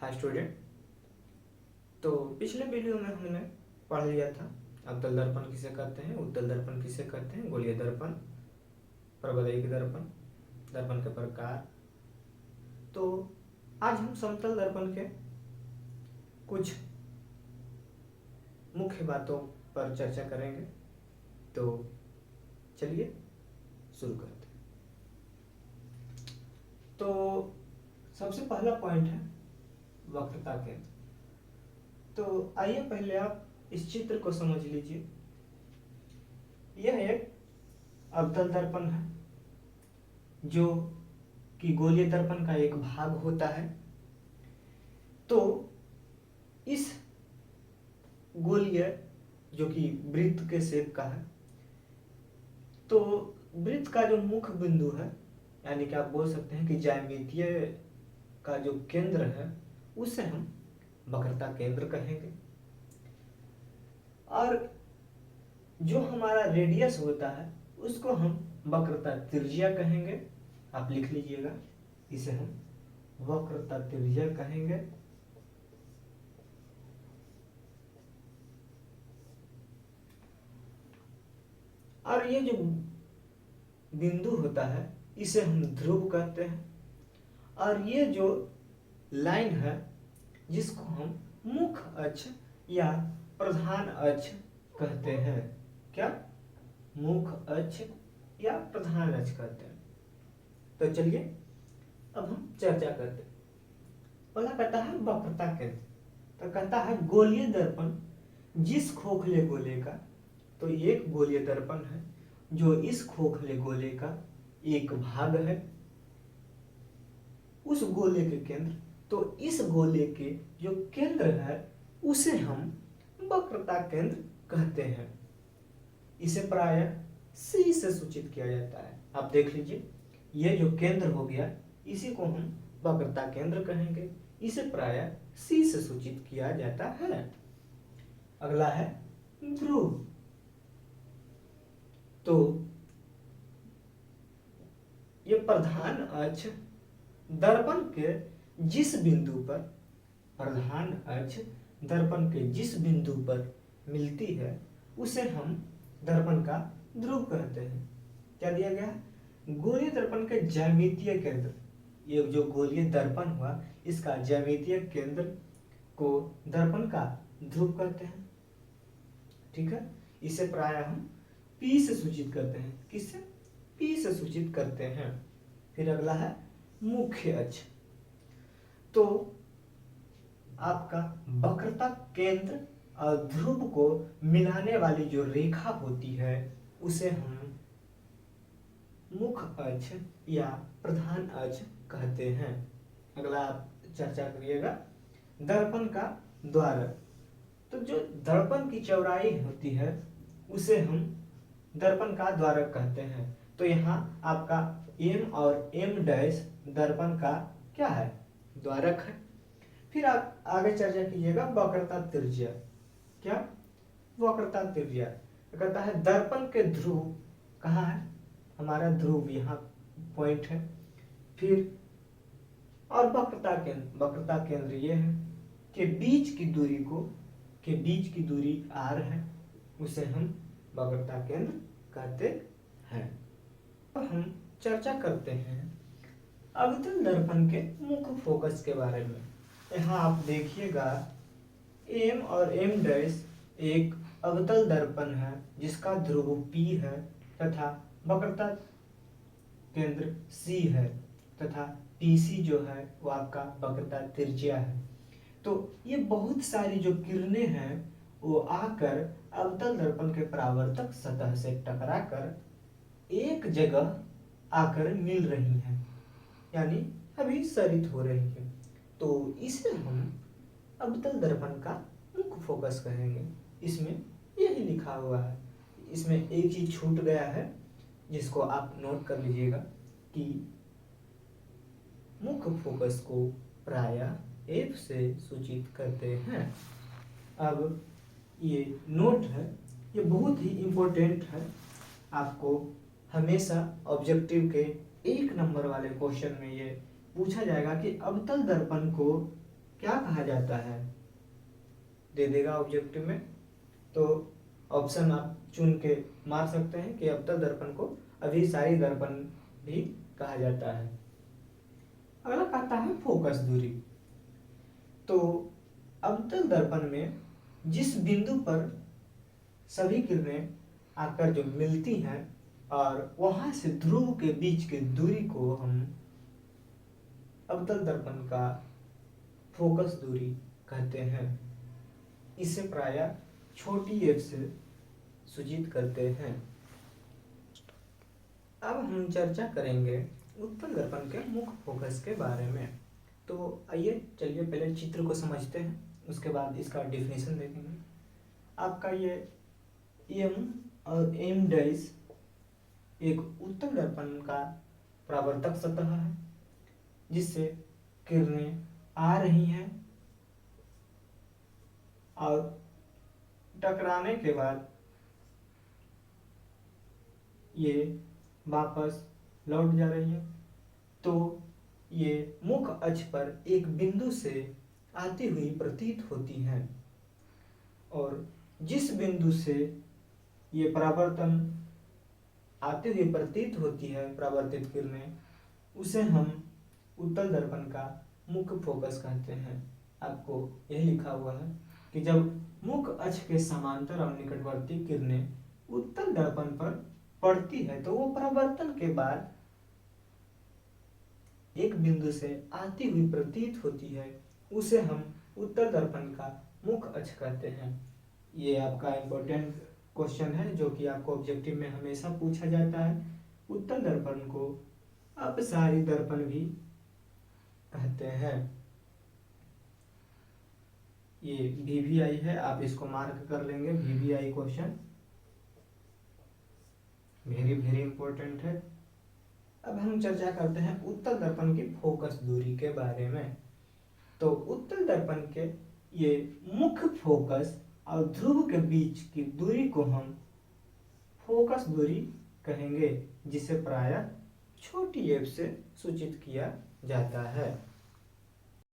Hi student. तो पिछले video में हमने पढ़ लिया था अवतल दर्पण किसे कहते हैं, उत्तल दर्पण किसे कहते हैं, गोलीय दर्पण, परवलयिक दर्पण, दर्पण के प्रकार। तो आज हम समतल दर्पण के कुछ मुख्य बातों पर चर्चा करेंगे। तो चलिए शुरू करते हैं। तो सबसे पहला पॉइंट है वक्रता केंद्र। तो आइए पहले आप इस चित्र को समझ लीजिए। यह एक अवतल दर्पण है जो कि गोलीय दर्पण का एक भाग होता है। तो इस गोलीय जो कि वृत्त के शेप का है, तो वृत्त का जो मुख्य बिंदु है, यानी कि आप बोल सकते हैं कि ज्यामितीय का जो केंद्र है उसे हम वक्रता केंद्र कहेंगे। और जो हमारा रेडियस होता है उसको हम वक्रता त्रिज्या कहेंगे। आप लिख लीजिएगा, इसे हम वक्रता त्रिज्या कहेंगे। और ये जो बिंदु होता है इसे हम ध्रुव कहते हैं। और ये जो लाइन है जिसको हम मुख्य अक्ष या प्रधान अक्ष कहते हैं। क्या? मुख्य अक्ष या प्रधान अक्ष कहते हैं। तो चलिए अब हम चर्चा करते हैं। पहला कहता है वक्रता केंद्र। तो कहता है गोलीय दर्पण जिस खोखले गोले का, तो एक गोलीय दर्पण है जो इस खोखले गोले का एक भाग है, उस गोले के केंद्र, तो इस गोले के जो केंद्र है उसे हम वक्रता केंद्र कहते हैं। इसे प्रायः C से सूचित किया जाता है। आप देख लीजिए, ये जो केंद्र हो गया इसी को हम वक्रता केंद्र कहेंगे। इसे प्रायः C से सूचित किया जाता है। अगला है ध्रुव। तो ये प्रधान अक्ष दर्पण के जिस बिंदु पर, प्रधान अक्ष दर्पण के जिस बिंदु पर मिलती है उसे हम दर्पण का ध्रुव कहते हैं। क्या दिया गया है? गोलीय दर्पण के ज्यामितीय केंद्र, ये जो गोलीय दर्पण हुआ इसका ज्यामितीय केंद्र को दर्पण का ध्रुव कहते हैं। ठीक है, इसे प्रायः हम P से सूचित करते हैं। किससे? P से सूचित करते हैं। फिर अगला है मुख्य अक्ष। तो आपका वक्रता केंद्र और ध्रुव को मिलाने वाली जो रेखा होती है उसे हम मुख्य अक्ष या प्रधान अक्ष कहते हैं। अगला आप चर्चा करिएगा दर्पण का द्वारक। तो जो दर्पण की चौड़ाई होती है उसे हम दर्पण का द्वारक कहते हैं। तो यहाँ आपका M और M' दर्पण का क्या है? द्वारक है। फिर आप आगे चर्चा कीजिएगा वक्रता त्रिज्या। क्या? वक्रता त्रिज्या कहता है दर्पण के ध्रुव कहाँ है? हमारा ध्रुव यहाँ पॉइंट है। फिर और वक्रता केंद्र ये है कि बीच की दूरी R है, उसे हम वक्रता केंद्र कहते हैं। अब हम चर्चा करते हैं अवतल दर्पण के मुख्य फोकस के बारे में। यहाँ आप देखिएगा M और M' एक अवतल दर्पण है जिसका ध्रुव P है तथा वक्रता केंद्र C है तथा PC जो है वो आपका वक्रता त्रिज्या है। तो ये बहुत सारी जो किरणें हैं वो आकर अवतल दर्पण के परावर्तक सतह से टकराकर एक जगह आकर मिल रही हैं, यानी अभिसरित हो रही हैं। तो इसे हम अवतल दर्पण का मुख्य फोकस कहेंगे। इसमें यही लिखा हुआ है। इसमें एक चीज छूट गया है जिसको आप नोट कर लीजिएगा कि मुख्य फोकस को प्रायः F से सूचित करते हैं। अब ये नोट है, ये बहुत ही इम्पोर्टेंट है। आपको हमेशा ऑब्जेक्टिव के 1 नंबर वाले क्वेश्चन में ये पूछा जाएगा कि अवतल दर्पण को क्या कहा जाता है, दे देगा ऑब्जेक्टिव में। तो ऑप्शन आप चुन के मार सकते हैं कि अवतल दर्पण को अभिसारी दर्पण भी कहा जाता है। अगला कहता है फोकस दूरी। तो अवतल दर्पण में जिस बिंदु पर सभी किरणें आकर जो मिलती हैं और वहां से ध्रुव के बीच की दूरी को हम अवतल दर्पण का फोकस दूरी कहते हैं। इसे प्रायः छोटी एफ से सूचित करते हैं। अब हम चर्चा करेंगे उत्तल दर्पण के मुख्य फोकस के बारे में। तो आइए चलिए पहले चित्र को समझते हैं, उसके बाद इसका डेफिनेशन देखेंगे। आपका ये एम और एम डैश एक उत्तल दर्पण का परावर्तक सतह है जिससे किरणें आ रही हैं और टकराने के बाद ये वापस लौट जा रही है। तो ये मुख्य अक्ष पर एक बिंदु से आती हुई प्रतीत होती हैं और जिस बिंदु से ये परावर्तन आती हुई प्रतीत होती है परावर्तित किरणें, उसे हम उत्तल दर्पण का मुख्य फोकस कहते हैं। आपको यह लिखा हुआ है कि जब मुख्य अक्ष के समांतर और निकटवर्ती किरणें उत्तल दर्पण पर पड़ती है तो वो परावर्तन के बाद एक बिंदु से आती हुई प्रतीत होती है, उसे हम उत्तल दर्पण का मुख्य अक्ष कहते हैं। ये आपका इम्पोर्टेंट क्वेश्चन है जो कि आपको ऑब्जेक्टिव में हमेशा पूछा जाता है। उत्तल दर्पण को अपसारी दर्पण भी कहते हैं। ये VVI है, आप इसको मार्क कर लेंगे। VVI क्वेश्चन वेरी इंपॉर्टेंट है। अब हम चर्चा करते हैं उत्तल दर्पण की फोकस दूरी के बारे में। तो उत्तल दर्पण के ये मुख्य फोकस और ध्रुव के बीच की दूरी को हम फोकस दूरी कहेंगे, जिसे प्रायः छोटी एफ से सूचित किया जाता है।